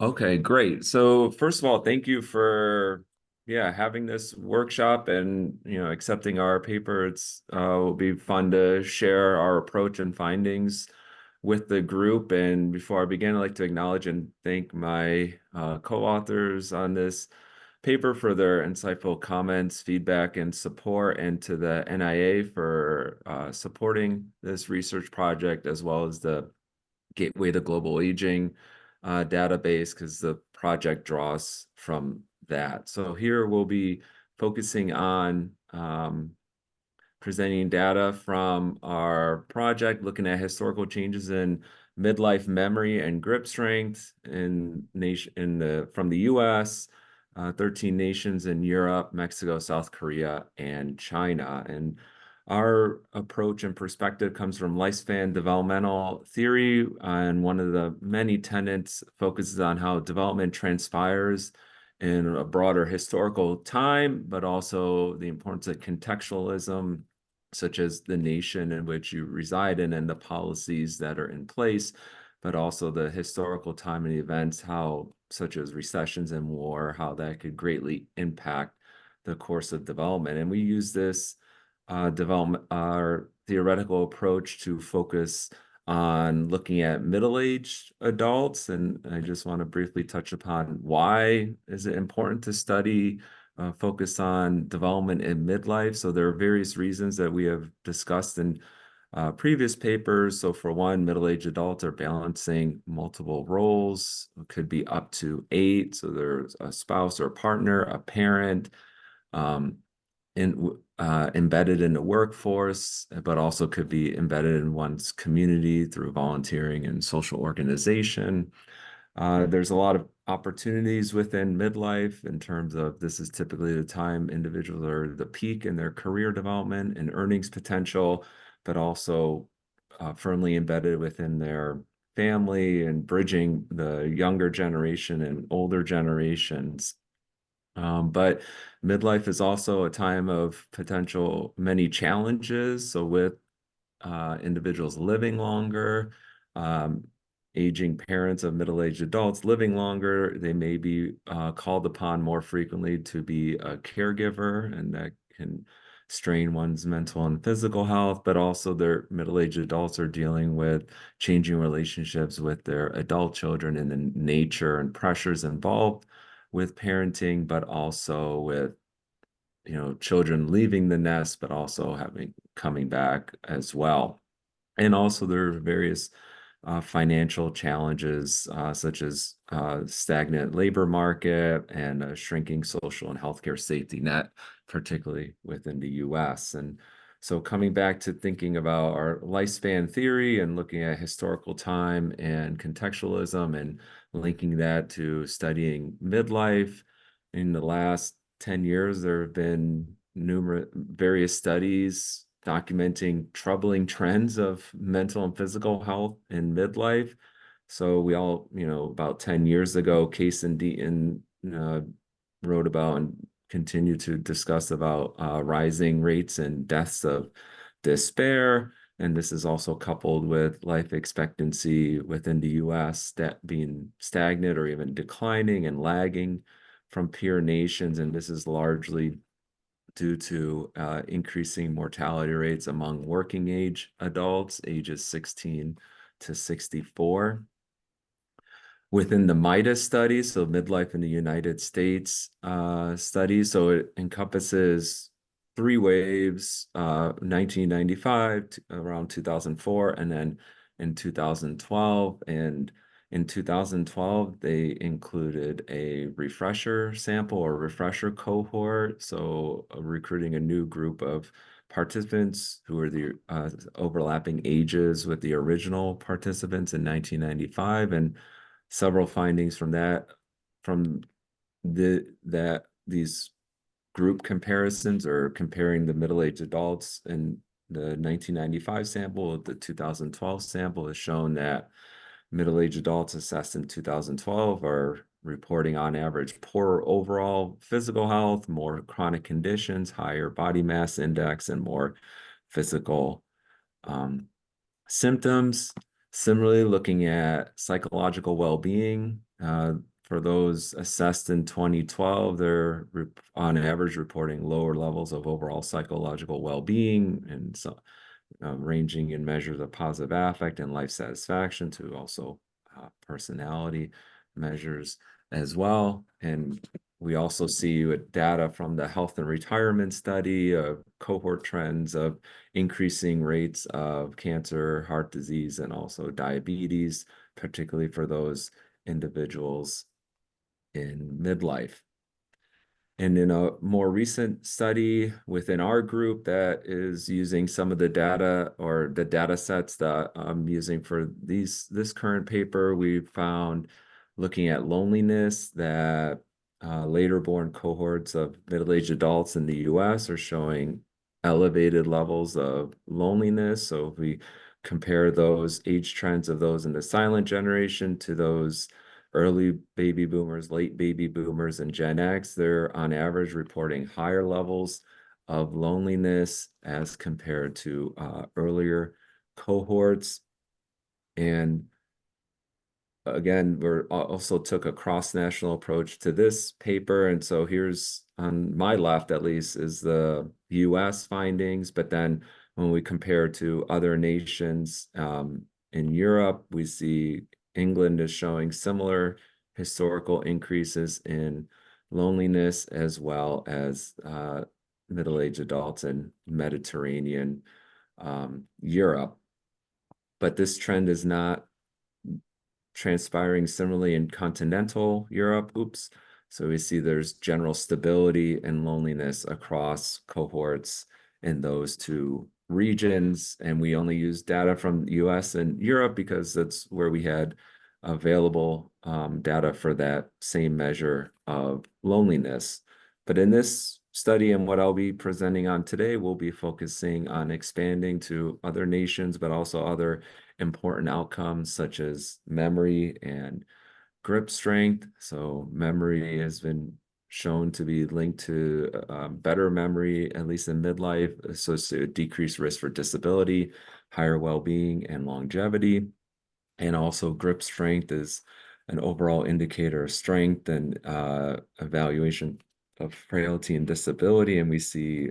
Okay, great. So first of all, thank you for having this workshop and accepting our paper. It's will be fun to share our approach and findings with the group. And before I begin, I'd like to acknowledge and thank my co-authors on this paper for their insightful comments, feedback, and support, and to the NIA for supporting this research project, as well as the Gateway to Global Aging database, because the project draws from that. So here we'll be focusing on presenting data from our project, looking at historical changes in midlife memory and grip strength from the US, 13 nations in Europe, Mexico, South Korea, and China. And our approach and perspective comes from lifespan developmental theory, and one of the many tenets focuses on how development transpires in a broader historical time, but also the importance of contextualism, such as the nation in which you reside in and the policies that are in place, but also the historical time and events, how such as recessions and war, how that could greatly impact the course of development. And we use this development, our theoretical approach, to focus on looking at middle-aged adults. And I just want to briefly touch upon why is it important to study focus on development in midlife. So there are various reasons that we have discussed in previous papers. So for one, middle-aged adults are balancing multiple roles. It could be up to 8. So there's a spouse or partner, a parent, um, embedded in the workforce, but also could be embedded in one's community through volunteering and social organization. There's a lot of opportunities within midlife in terms of this is typically the time individuals are the peak in their career development and earnings potential, but also firmly embedded within their family and bridging the younger generation and older generations. But midlife is also a time of potential many challenges. So with individuals living longer, um, aging parents of middle-aged adults living longer, they may be called upon more frequently to be a caregiver, and that can strain one's mental and physical health. But also their middle-aged adults are dealing with changing relationships with their adult children and the nature and pressures involved with parenting, but also with children leaving the nest, but also having coming back as well. And also there are various financial challenges, such as stagnant labor market and a shrinking social and healthcare safety net, particularly within the US. And so coming back to thinking about our lifespan theory and looking at historical time and contextualism and linking that to studying midlife, in the last 10 years, there have been numerous various studies documenting troubling trends of mental and physical health in midlife. So we all, about 10 years ago, Case and Deaton wrote about and continue to discuss about rising rates and deaths of despair. And this is also coupled with life expectancy within the US that being stagnant or even declining and lagging from peer nations. And this is largely due to increasing mortality rates among working age adults, ages 16 to 64. Within the MIDAS study, so Midlife in the United States study, so it encompasses 3 waves, 1995 to around 2004, and then in 2012. And in 2012, they included a refresher sample or refresher cohort, so recruiting a new group of participants who were the overlapping ages with the original participants in 1995. And several findings from from these group comparisons, or comparing the middle-aged adults in the 1995 sample with the 2012 sample, has shown that middle-aged adults assessed in 2012 are reporting on average poorer overall physical health, more chronic conditions, higher body mass index, and more physical symptoms. Similarly, looking at psychological well-being Uh, for those assessed in 2012, they're on average reporting lower levels of overall psychological well-being, and so ranging in measures of positive affect and life satisfaction to also personality measures as well. And we also see with data from the health and retirement study of cohort trends of increasing rates of cancer, heart disease, and also diabetes, particularly for those individuals in midlife. And in a more recent study within our group that is using some of the data or the data sets that I'm using for this current paper, we found looking at loneliness that later born cohorts of middle-aged adults in the US are showing elevated levels of loneliness. So if we compare those age trends of those in the silent generation to those early baby boomers, late baby boomers, and Gen X, they're on average reporting higher levels of loneliness as compared to earlier cohorts. And again, we also took a cross-national approach to this paper. And so here's on my left, at least, is the US findings. But then when we compare to other nations in Europe, we see England is showing similar historical increases in loneliness as well as middle-aged adults in Mediterranean Europe. But this trend is not transpiring similarly in continental Europe. Oops. So we see there's general stability and loneliness across cohorts in those two regions. And we only use data from the US and Europe because that's where we had available data for that same measure of loneliness. But in this study and what I'll be presenting on today, we'll be focusing on expanding to other nations, but also other important outcomes such as memory and grip strength. So memory has been shown to be linked to better memory, at least in midlife, associated with decreased risk for disability, higher well-being, and longevity. And also grip strength is an overall indicator of strength and evaluation of frailty and disability. And we see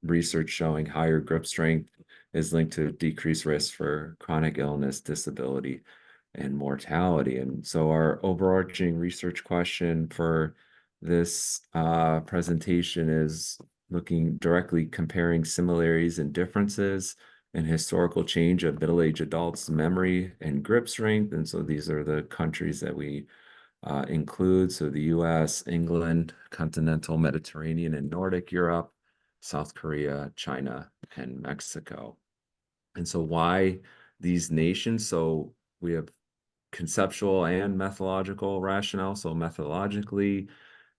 research showing higher grip strength is linked to decreased risk for chronic illness, disability, and mortality. And so our overarching research question for this presentation is looking directly comparing similarities and differences in historical change of middle-aged adults' memory and grip strength. And so these are the countries that we include. So the US, England, continental Mediterranean and Nordic Europe, South Korea, China, and Mexico. And so why these nations? So we have conceptual and methodological rationale. So methodologically,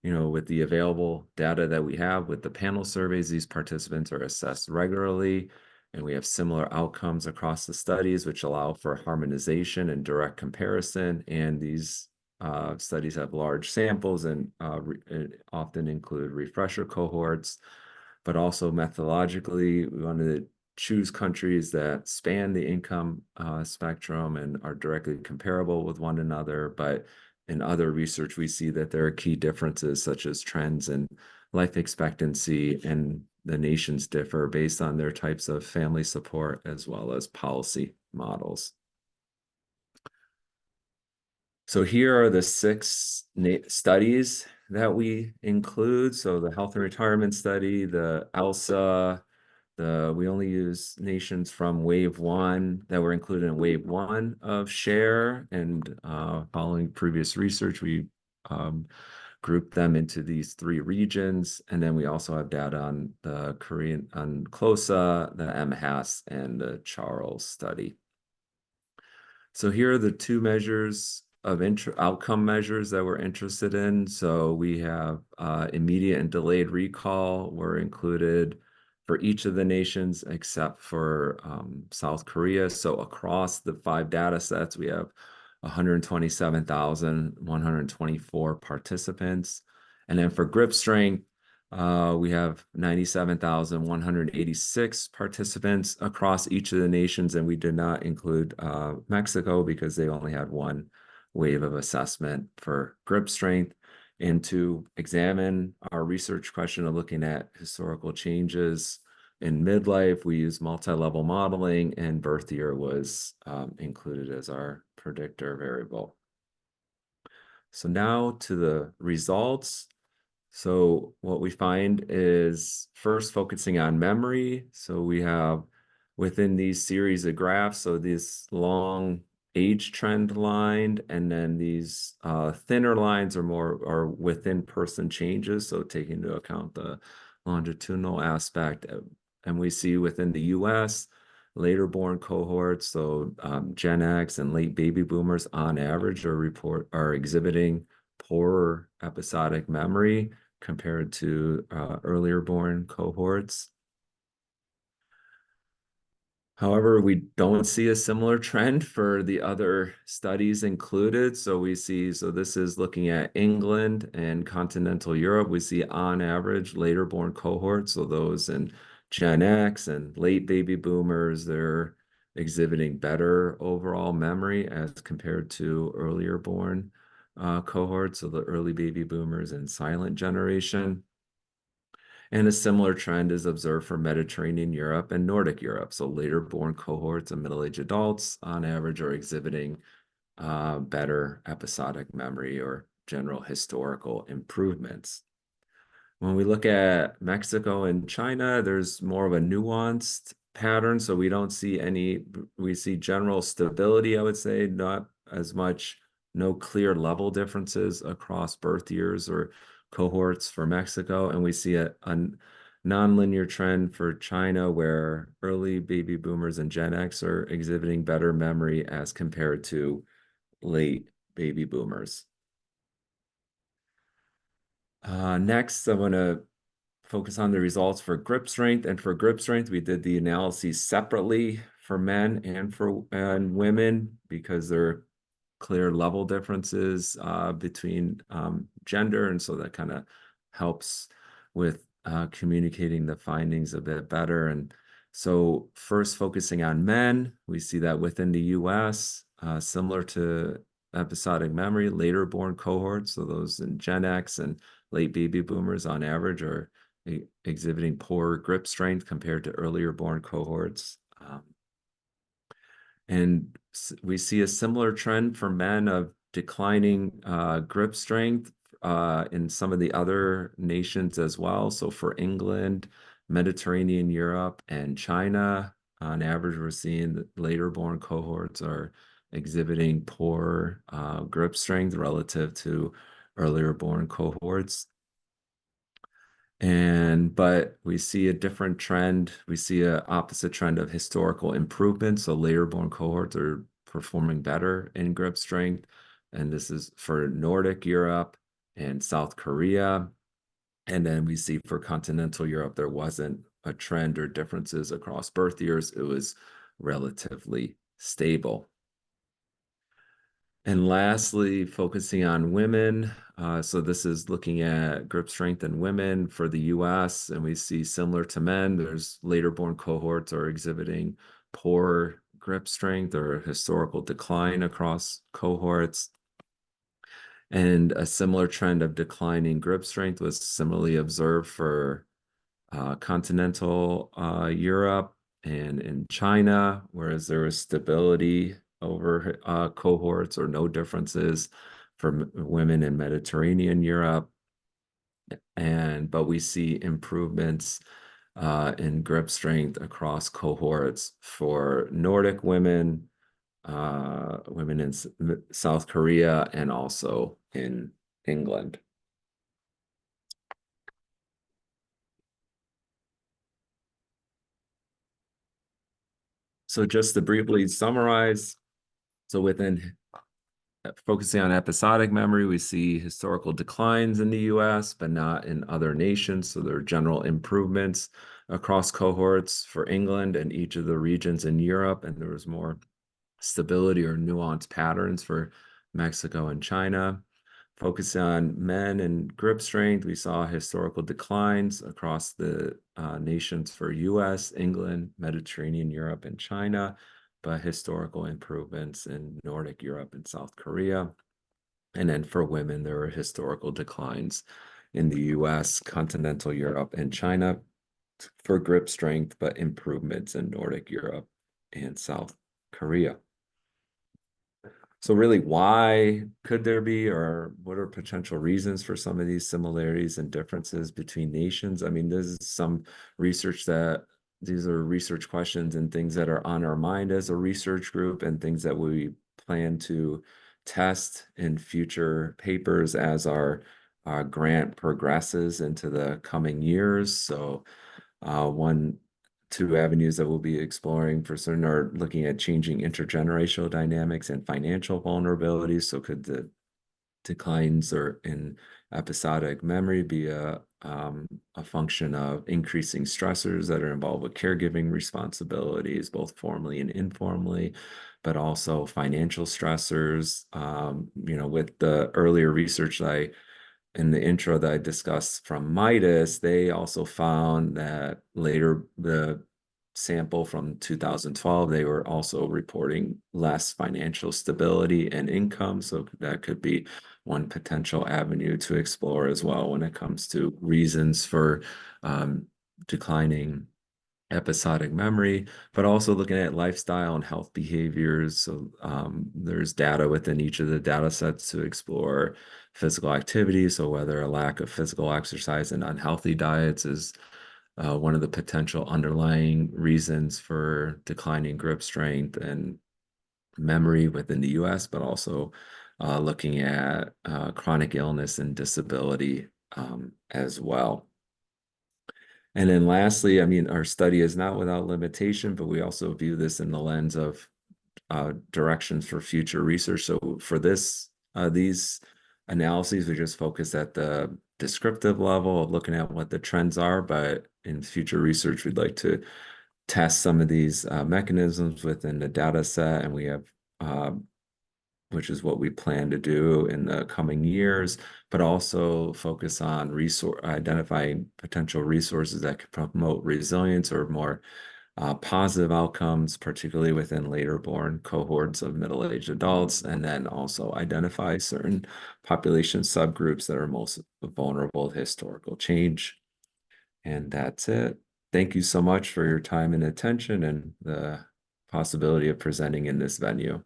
with the available data that we have with the panel surveys, these participants are assessed regularly, and we have similar outcomes across the studies, which allow for harmonization and direct comparison. And these studies have large samples and often include refresher cohorts, but also methodologically, we wanted to choose countries that span the income spectrum and are directly comparable with one another. But in other research, we see that there are key differences such as trends in life expectancy, and the nations differ based on their types of family support as well as policy models. So here are the 6 studies that we include. So the health and retirement study, the ELSA, we only use nations from wave 1 that were included in wave 1 of SHARE, and following previous research, we grouped them into these 3 regions. And then we also have data on the Korean, on CLOSA, the MHAS, and the Charles study. So here are the 2 measures of outcome measures that we're interested in. So we have immediate and delayed recall were included for each of the nations except for South Korea. So across the 5 data sets, we have 127,124 participants. And then for grip strength, we have 97,186 participants across each of the nations, and we did not include Mexico because they only had one wave of assessment for grip strength. And to examine our research question of looking at historical changes in midlife, we use multi-level modeling, and birth year was included as our predictor variable. So now to the results. So what we find is first focusing on memory. So we have within these series of graphs, so this long age trend line, and then these thinner lines are within person changes. So taking into account the longitudinal aspect. And we see within the US, later born cohorts, so Gen X and late baby boomers on average are exhibiting poorer episodic memory compared to earlier born cohorts. However, we don't see a similar trend for the other studies included. So this is looking at England and continental Europe. We see on average later born cohorts, so those in Gen X and late baby boomers, they're exhibiting better overall memory as compared to earlier born cohorts, so the early baby boomers and silent generation. And a similar trend is observed for Mediterranean Europe and Nordic Europe. So later born cohorts of middle-aged adults on average are exhibiting better episodic memory or general historical improvements. When we look at Mexico and China, there's more of a nuanced pattern. So we see general stability, I would say, not as much, no clear level differences across birth years or cohorts for Mexico. And we see a nonlinear trend for China where early baby boomers and Gen X are exhibiting better memory as compared to late baby boomers. Next, I'm going to focus on the results for grip strength. And for grip strength, we did the analyses separately for men and women because there are clear level differences between gender. And so that kind of helps with communicating the findings a bit better. And so first focusing on men, we see that within the US, similar to episodic memory, later born cohorts, so those in Gen X and late baby boomers on average are exhibiting poor grip strength compared to earlier born cohorts. And we see a similar trend for men of declining grip strength in some of the other nations as well. So for England, Mediterranean Europe, and China, on average, we're seeing that later born cohorts are exhibiting poor grip strength relative to earlier born cohorts. But we see a different trend. We see an opposite trend of historical improvement. So later born cohorts are performing better in grip strength. And this is for Nordic Europe and South Korea. And then we see for continental Europe, there wasn't a trend or differences across birth years. It was relatively stable. And lastly, focusing on women. So this is looking at grip strength in women for the US, and we see similar to men, there's later born cohorts are exhibiting poor grip strength or historical decline across cohorts. And a similar trend of declining grip strength was similarly observed for continental Europe and in China, whereas there was stability over cohorts or no differences for women in Mediterranean Europe. But we see improvements in grip strength across cohorts for Nordic women, women in South Korea, and also in England. So just to briefly summarize, so within focusing on episodic memory, we see historical declines in the US, but not in other nations. So there are general improvements across cohorts for England and each of the regions in Europe, and there was more stability or nuanced patterns for Mexico and China. Focusing on men and grip strength, we saw historical declines across the nations for US, England, Mediterranean Europe, and China, but historical improvements in Nordic Europe and South Korea. And then for women, there were historical declines in the US, continental Europe, and China for grip strength, but improvements in Nordic Europe and South Korea. So really, why could there be, or what are potential reasons for some of these similarities and differences between nations? I mean, this is some research that these are research questions and things that are on our mind as a research group and things that we plan to test in future papers as our grant progresses into the coming years. So one, two avenues that we'll be exploring for certain are looking at changing intergenerational dynamics and financial vulnerabilities. So could the declines or in episodic memory be a function of increasing stressors that are involved with caregiving responsibilities, both formally and informally, but also financial stressors. With the earlier research that in the intro that I discussed from Midas, they also found that later the sample from 2012, they were also reporting less financial stability and income. So that could be one potential avenue to explore as well when it comes to reasons for declining episodic memory, but also looking at lifestyle and health behaviors. So there's data within each of the data sets to explore physical activity. So whether a lack of physical exercise and unhealthy diets is one of the potential underlying reasons for declining grip strength and memory within the US, but also looking at chronic illness and disability as well. And then lastly, I mean, our study is not without limitation, but we also view this in the lens of directions for future research. So for these analyses, we just focus at the descriptive level of looking at what the trends are, but in future research, we'd like to test some of these mechanisms within the data set, and we have which is what we plan to do in the coming years, but also focus on identifying potential resources that could promote resilience or more positive outcomes, particularly within later born cohorts of middle-aged adults, and then also identify certain population subgroups that are most vulnerable to historical change. And that's it. Thank you so much for your time and attention and the possibility of presenting in this venue.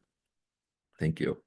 Thank you.